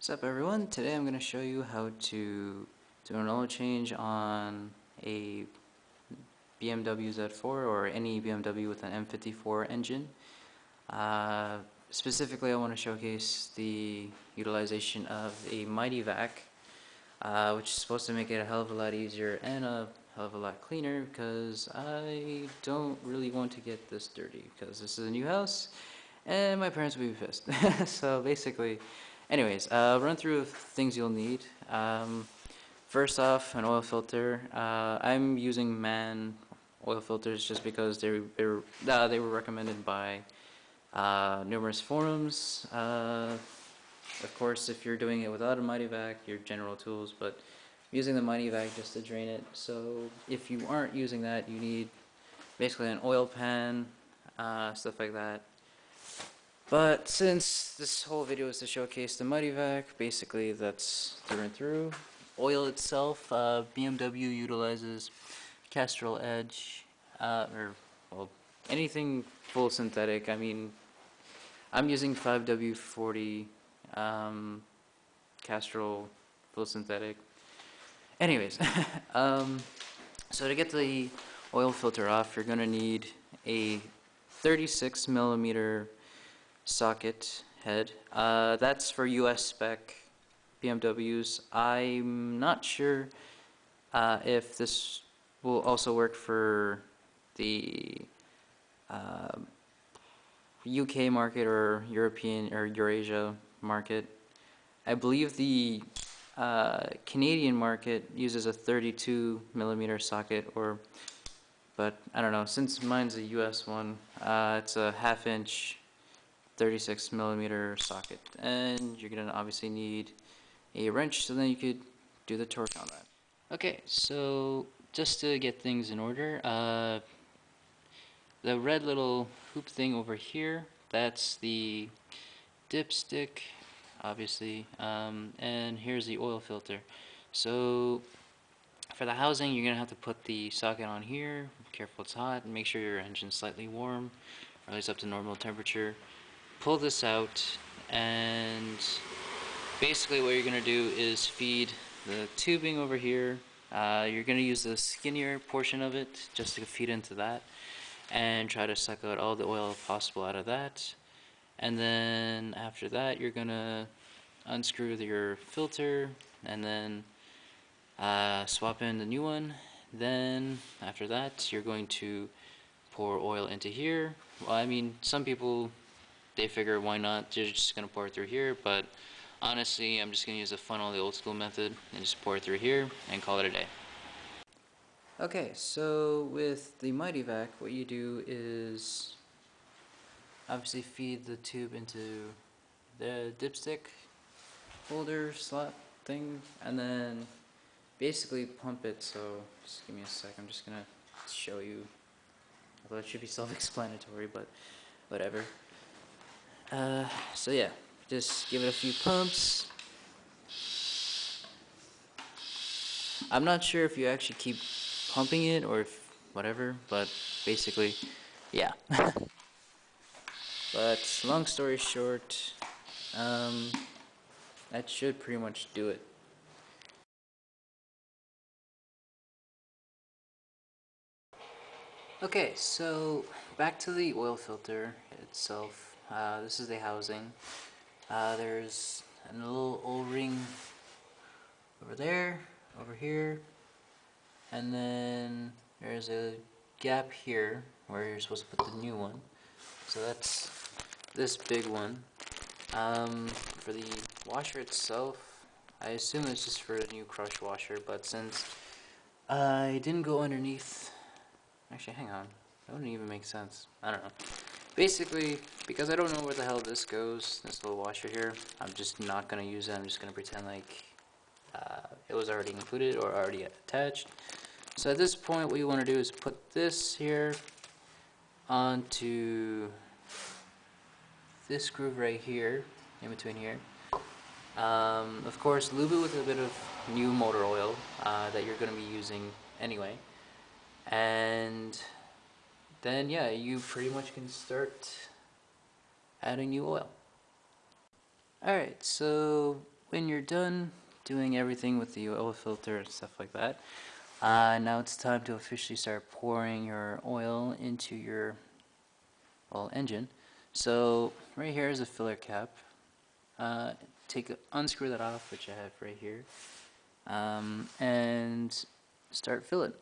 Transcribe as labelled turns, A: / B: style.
A: What's up everyone? Today I'm going to show you how to do an oil change on a BMW Z4 or any BMW with an M54 engine. Specifically I want to showcase the utilization of a mityvac, which is supposed to make it a hell of a lot easier and a hell of a lot cleaner, because I don't really want to get this dirty because this is a new house and my parents will be pissed. So basically, anyways, run through things you'll need. First off, an oil filter. I'm using Mann oil filters just because they were recommended by numerous forums. Of course, if you're doing it without a mityvac, your general tools, but I'm using the mityvac just to drain it. So if you aren't using that, you need basically an oil pan, stuff like that. But since this whole video is to showcase the mityvac, basically that's through and through. Oil itself, BMW utilizes Castrol Edge, well, anything full synthetic. I mean, I'm using 5W40 Castrol full synthetic. Anyways, so to get the oil filter off, you're gonna need a 36mm socket head. That's for US spec BMWs. I'm not sure if this will also work for the UK market or European or Eurasia market. I believe the Canadian market uses a 32mm socket, but I don't know, since mine's a US one, it's a 1/2 inch 36mm socket, and you're gonna obviously need a wrench so then you could do the torque on that. Okay, so just to get things in order, the red little hoop thing over here, that's the dipstick, obviously, and here's the oil filter. So for the housing, you're gonna have to put the socket on here. Be careful it's hot, and make sure your engine's slightly warm, or at least up to normal temperature. Pull this out, and basically what you're gonna do is feed the tubing over here. You're gonna use the skinnier portion of it just to feed into that, and try to suck out all the oil possible out of that. And then after that, you're gonna unscrew your filter, and then swap in the new one. Then after that, you're going to pour oil into here. Well, I mean, some people, they figure why not, they're just gonna pour it through here, but honestly I'm just gonna use a funnel, the old school method, and just pour it through here and call it a day. Okay, so with the mityvac, what you do is obviously feed the tube into the dipstick holder slot thing, and then basically pump it. So just give me a sec, I'm just gonna show you, although it should be self-explanatory, but whatever. So yeah, just give it a few pumps. I'm not sure if you actually keep pumping it or if whatever, but basically, yeah. But long story short, that should pretty much do it. Okay, so back to the oil filter itself. This is the housing. There's a little O-ring over there, over here, and then there's a gap here where you're supposed to put the new one. So that's this big one. For the washer itself, I assume it's just for a new crush washer, but since I didn't go underneath, actually hang on, that wouldn't even make sense, I don't know. Basically, because I don't know where the hell this goes, this little washer here, I'm just not going to use it. I'm just going to pretend like it was already included or already attached. So at this point, what you want to do is put this here onto this groove right here, in between here. Of course, lube it with a bit of new motor oil that you're going to be using anyway. And then yeah, you pretty much can start adding new oil. Alright, so when you're done doing everything with the oil filter and stuff like that, now it's time to officially start pouring your oil into your engine. So right here is a filler cap. Unscrew that off, which I have right here, and start filling.